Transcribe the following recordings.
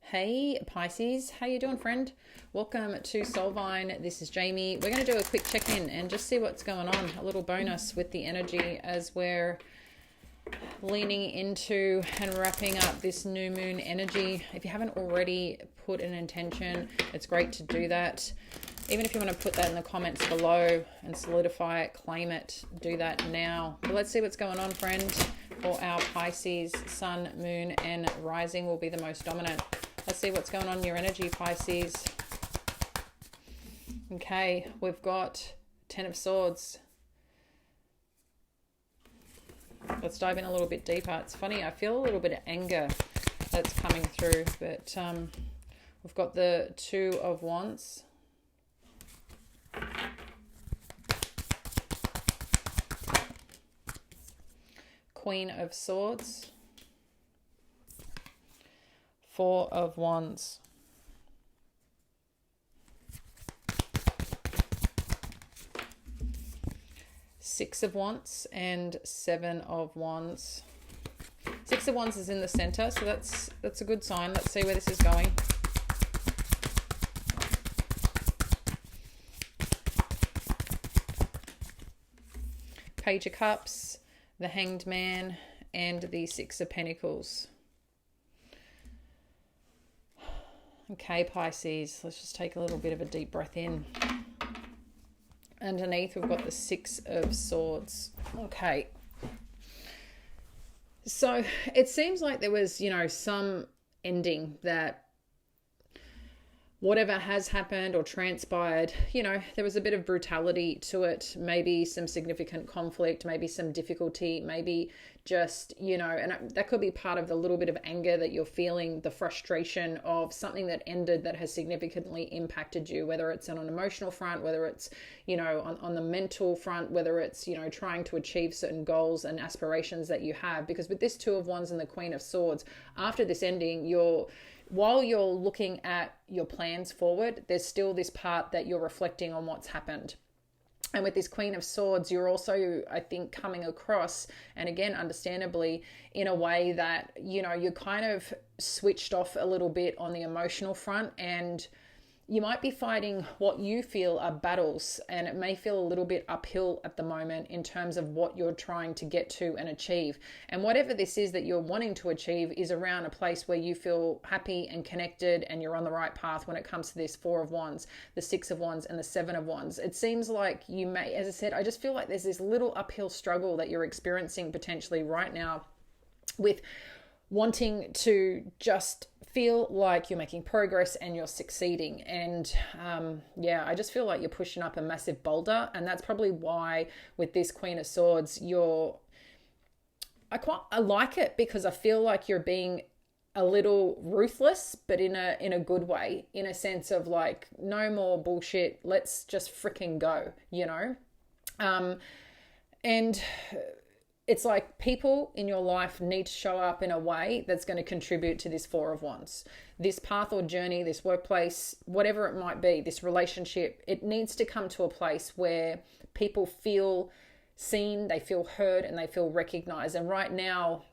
Hey Pisces, how you doing, friend? Welcome to Soulvine. This is Jamie. We're going to do a quick check-in and just see what's going on. A little bonus with the energy as we're leaning into and wrapping up this new moon energy. If you haven't already put an intention, it's great to do that. Even if you want to put that in the comments below and solidify it, claim it, do that now. But let's see what's going on, friend. For our Pisces, sun, moon, and rising will be the most dominant. Let's see what's going on in your energy, Pisces. Okay, we've got Ten of Swords. Let's dive in a little bit deeper. It's funny, I feel a little bit of anger that's coming through, but we've got the Two of Wands. Queen of Swords. Four of Wands. Six of Wands and Seven of Wands. Six of Wands is in the center, so that's a good sign. Let's see where this is going. Page of Cups, the Hanged Man, and the Six of Pentacles. Okay, Pisces, let's just take a little bit of a deep breath in. Underneath, we've got the Six of Swords. Okay. So it seems like there was, some ending that whatever has happened or transpired, there was a bit of brutality to it, maybe some significant conflict, maybe some difficulty, maybe just, and that could be part of the little bit of anger that you're feeling, the frustration of something that ended that has significantly impacted you, whether it's on an emotional front, whether it's, on the mental front, whether it's, trying to achieve certain goals and aspirations that you have. Because with this Two of Wands and the Queen of Swords, after this ending, while you're looking at your plans forward, there's still this part that you're reflecting on what's happened. And with this Queen of Swords, you're also, I think, coming across, and again, understandably, in a way that, you're kind of switched off a little bit on the emotional front, and you might be fighting what you feel are battles, and it may feel a little bit uphill at the moment in terms of what you're trying to get to and achieve. And whatever this is that you're wanting to achieve is around a place where you feel happy and connected and you're on the right path when it comes to this Four of Wands, the Six of Wands, and the Seven of Wands. It seems like you may, as I said, I just feel like there's this little uphill struggle that you're experiencing potentially right now with wanting to just feel like you're making progress and you're succeeding. And I just feel like you're pushing up a massive boulder. And that's probably why with this Queen of Swords, I like it, because I feel like you're being a little ruthless, but in a good way, in a sense of like, no more bullshit. Let's just freaking go, and it's like people in your life need to show up in a way that's going to contribute to this Four of Wands. This path or journey, this workplace, whatever it might be, this relationship, it needs to come to a place where people feel seen, they feel heard, and they feel recognized. And right now,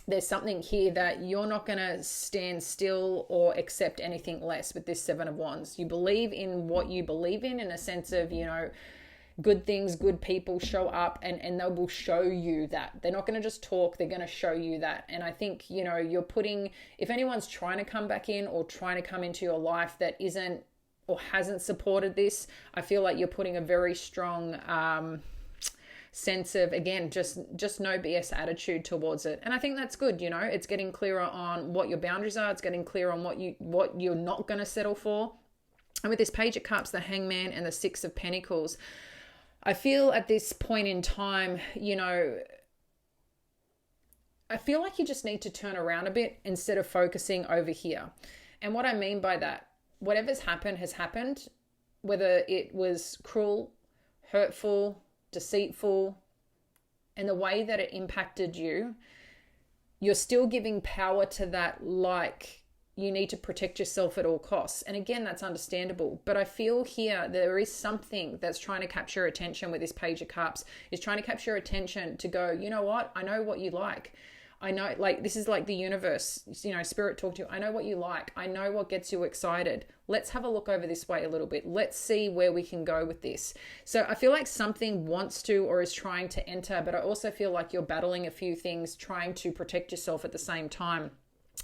there's something here that you're not going to stand still or accept anything less with this Seven of Wands. You believe in what you believe in a sense of, good things, good people show up and they will show you that. They're not going to just talk, they're going to show you that. And I think, you're putting, if anyone's trying to come back in or trying to come into your life that isn't or hasn't supported this, I feel like you're putting a very strong sense of, again, just no BS attitude towards it. And I think that's good. It's getting clearer on what your boundaries are. It's getting clearer on what you're not going to settle for. And with this Page of Cups, the Hangman, and the Six of Pentacles, I feel at this point in time, I feel like you just need to turn around a bit instead of focusing over here. And what I mean by that, whatever's happened has happened, whether it was cruel, hurtful, deceitful, and the way that it impacted you, you're still giving power to that, like you need to protect yourself at all costs. And again, that's understandable. But I feel here there is something that's trying to capture attention with this Page of Cups, is trying to capture attention to go, you know what? I know what you like. I know, like, this is like the universe, you know, spirit talk to you. I know what you like. I know what gets you excited. Let's have a look over this way a little bit. Let's see where we can go with this. So I feel like something wants to or is trying to enter, but I also feel like you're battling a few things, trying to protect yourself at the same time.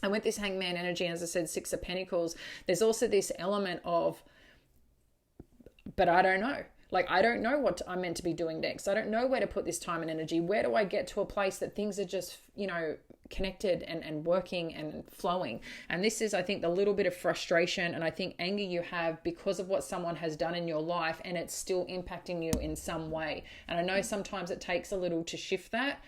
And with this Hangman energy, as I said, Six of Pentacles, there's also this element of, but I don't know. Like, I don't know what I'm meant to be doing next. I don't know where to put this time and energy. Where do I get to a place that things are just, you know, connected and working and flowing? And this is, I think, the little bit of frustration and I think anger you have because of what someone has done in your life, and it's still impacting you in some way. And I know sometimes it takes a little to shift that,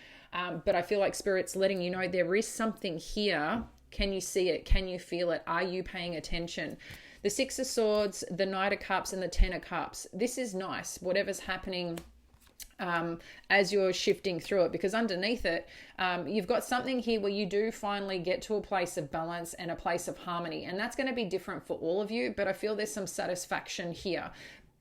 but I feel like Spirit's letting you know there is something here. Can you see it? Can you feel it? Are you paying attention? The Six of Swords, the Knight of Cups, and the Ten of Cups. This is nice, whatever's happening as you're shifting through it, because underneath it, you've got something here where you do finally get to a place of balance and a place of harmony. And that's going to be different for all of you, but I feel there's some satisfaction here.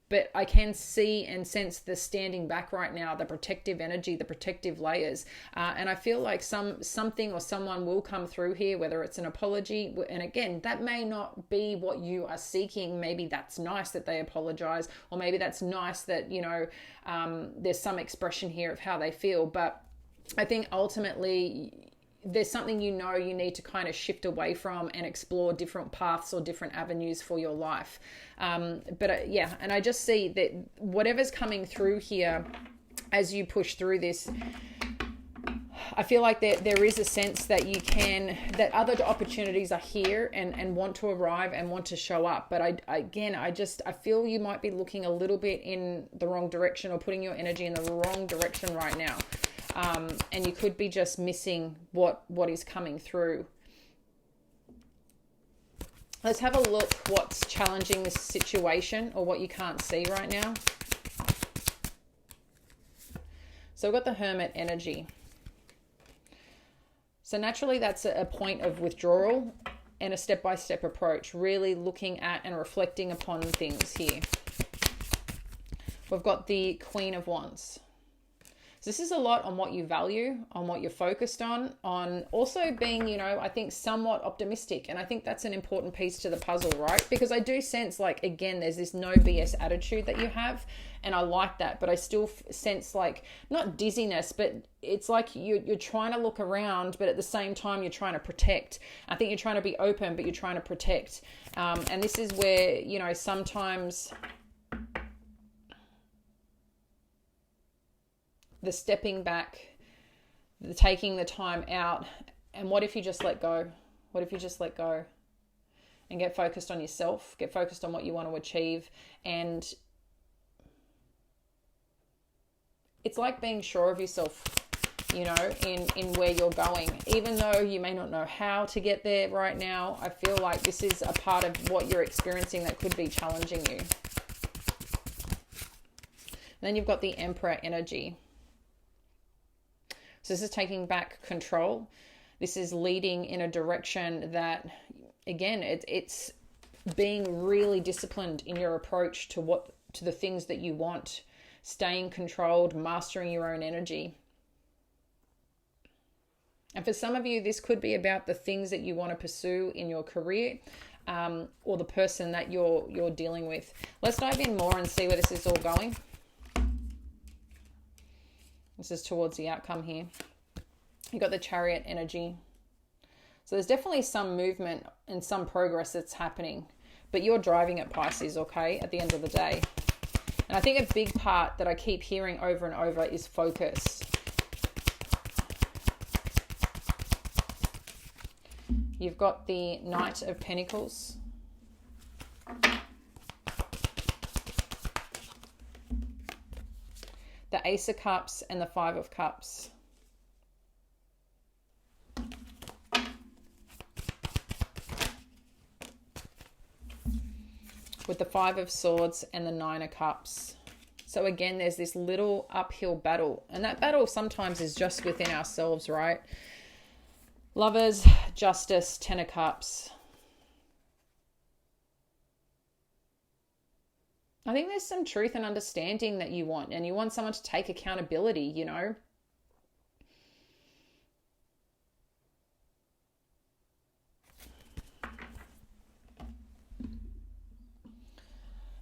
But I can see and sense the standing back right now, the protective energy, the protective layers. And I feel like something or someone will come through here, whether it's an apology. And again, that may not be what you are seeking. Maybe that's nice that they apologize, or maybe that's nice that, you know, there's some expression here of how they feel. But I think ultimately there's something, you know, you need to kind of shift away from and explore different paths or different avenues for your life. Yeah, and I just see that whatever's coming through here as you push through this, I feel like there is a sense that that other opportunities are here and want to arrive and want to show up. But I feel you might be looking a little bit in the wrong direction or putting your energy in the wrong direction right now. And you could be just missing what is coming through. Let's have a look what's challenging this situation or what you can't see right now. So we've got the Hermit energy. So naturally that's a point of withdrawal and a step-by-step approach, really looking at and reflecting upon things here. We've got the Queen of Wands. This is a lot on what you value, on what you're focused on also being, you know, I think somewhat optimistic. And I think that's an important piece to the puzzle, right? Because I do sense like, again, there's this no BS attitude that you have. And I like that, but I still sense like, not dizziness, but it's like you're trying to look around, but at the same time, you're trying to protect. I think you're trying to be open, but you're trying to protect. And this is where, you know, sometimes the stepping back, the taking the time out, and what if you just let go? What if you just let go and get focused on yourself, get focused on what you want to achieve? And it's like being sure of yourself, you know, in where you're going. Even though you may not know how to get there right now, I feel like this is a part of what you're experiencing that could be challenging you. And then you've got the Emperor energy. So this is taking back control. This is leading in a direction that, again, it's being really disciplined in your approach to the things that you want, staying controlled, mastering your own energy. And for some of you, this could be about the things that you want to pursue in your career, or the person that you're dealing with. Let's dive in more and see where this is all going. This is towards the outcome here. You've got the Chariot energy. So there's definitely some movement and some progress that's happening, but you're driving it, Pisces, okay, at the end of the day. And I think a big part that I keep hearing over and over is focus. You've got the Knight of Pentacles. The Ace of Cups and the Five of Cups. With the Five of Swords and the Nine of Cups. So again, there's this little uphill battle. And that battle sometimes is just within ourselves, right? Lovers, Justice, Ten of Cups. I think there's some truth and understanding that you want, and you want someone to take accountability, you know.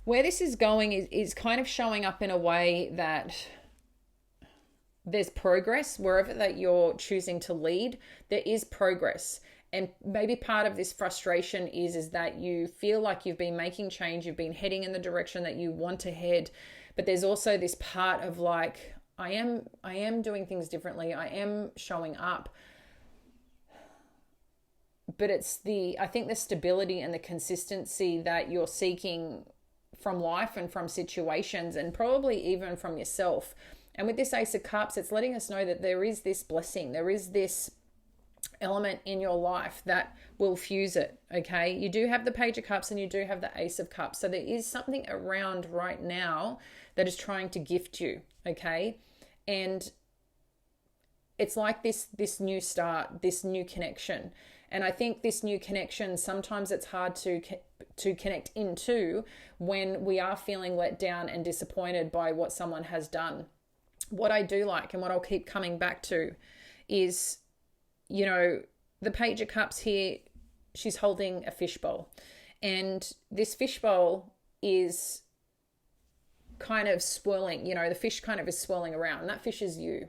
where this is going is kind of showing up in a way that there's progress wherever that you're choosing to lead. There is progress. And maybe part of this frustration is that you feel like you've been making change, you've been heading in the direction that you want to head, but there's also this part of like, I am doing things differently. I am showing up. But it's I think the stability and the consistency that you're seeking from life and from situations, and probably even from yourself. And with this Ace of Cups, it's letting us know that there is this blessing. There is this element in your life that will fuse it. Okay. You do have the Page of Cups and you do have the Ace of Cups. So there is something around right now that is trying to gift you. Okay. And it's like this new start, this new connection. And I think this new connection, sometimes it's hard to connect into when we are feeling let down and disappointed by what someone has done. What I do like, and what I'll keep coming back to, is, you know, the Page of Cups here, she's holding a fishbowl. And this fishbowl is kind of swirling, you know, the fish kind of is swirling around, and that fish is you.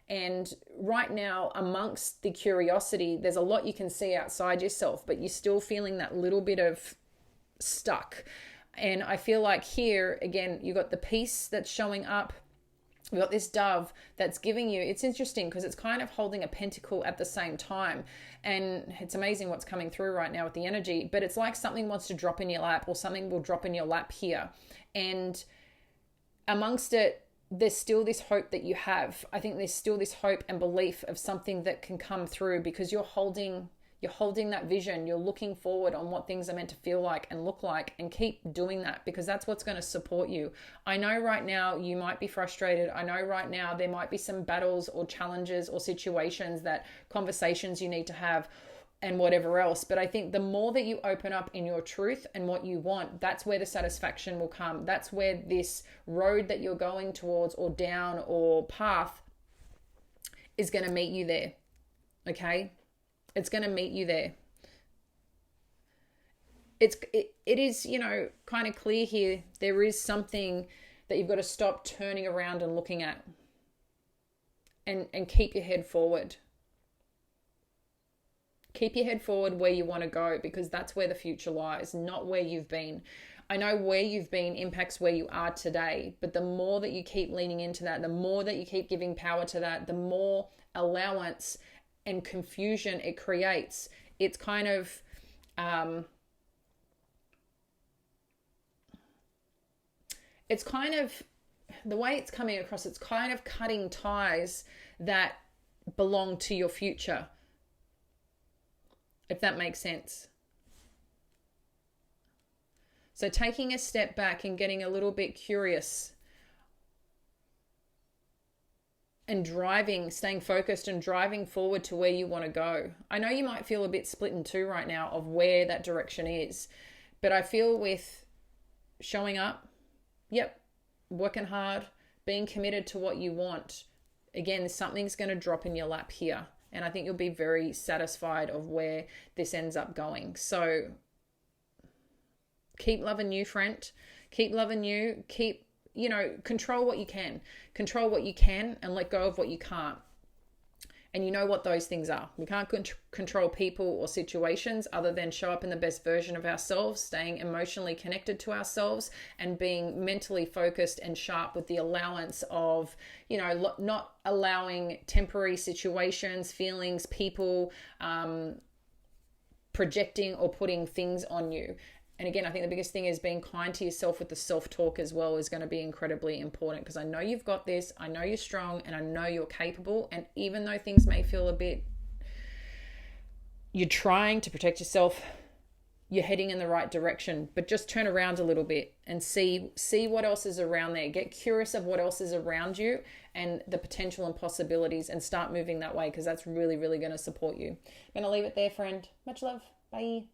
And right now, amongst the curiosity, there's a lot you can see outside yourself, but you're still feeling that little bit of stuck. And I feel like here, again, you've got the peace that's showing up. We've got this dove that's giving you, it's interesting because it's kind of holding a pentacle at the same time. And it's amazing what's coming through right now with the energy, but it's like something wants to drop in your lap, or something will drop in your lap here. And amongst it, there's still this hope that you have. I think there's still this hope and belief of something that can come through, because you're holding that vision. You're looking forward on what things are meant to feel like and look like, and keep doing that, because that's what's going to support you. I know right now you might be frustrated. I know right now there might be some battles or challenges or situations, that conversations you need to have and whatever else. But I think the more that you open up in your truth and what you want, that's where the satisfaction will come. That's where this road that you're going towards, or down, or path, is going to meet you there. Okay? It's going to meet you there. It is, you know, kind of clear here. There is something that you've got to stop turning around and looking at, and keep your head forward. Keep your head forward where you want to go, because that's where the future lies, not where you've been. I know where you've been impacts where you are today, but the more that you keep leaning into that, the more that you keep giving power to that, the more allowance and confusion it creates. It's kind of the way it's coming across, it's kind of cutting ties that belong to your future, if that makes sense. So taking a step back and getting a little bit curious, and staying focused and driving forward to where you want to go. I know you might feel a bit split in two right now of where that direction is, but I feel with showing up, working hard, being committed to what you want, again, something's going to drop in your lap here. And I think you'll be very satisfied of where this ends up going. So keep loving you, friend. Keep loving you. Keep, you know, control what you can. Control what you can and let go of what you can't. And you know what those things are. We can't control people or situations, other than show up in the best version of ourselves, staying emotionally connected to ourselves, and being mentally focused and sharp with the allowance of, you know, not allowing temporary situations, feelings, people, projecting or putting things on you. And again, I think the biggest thing is being kind to yourself with the self-talk as well is going to be incredibly important, because I know you've got this, I know you're strong, and I know you're capable. And even though things may feel a bit, you're trying to protect yourself, you're heading in the right direction, but just turn around a little bit and see what else is around there. Get curious of what else is around you and the potential and possibilities, and start moving that way, because that's really, really going to support you. I'm going to leave it there, friend. Much love. Bye.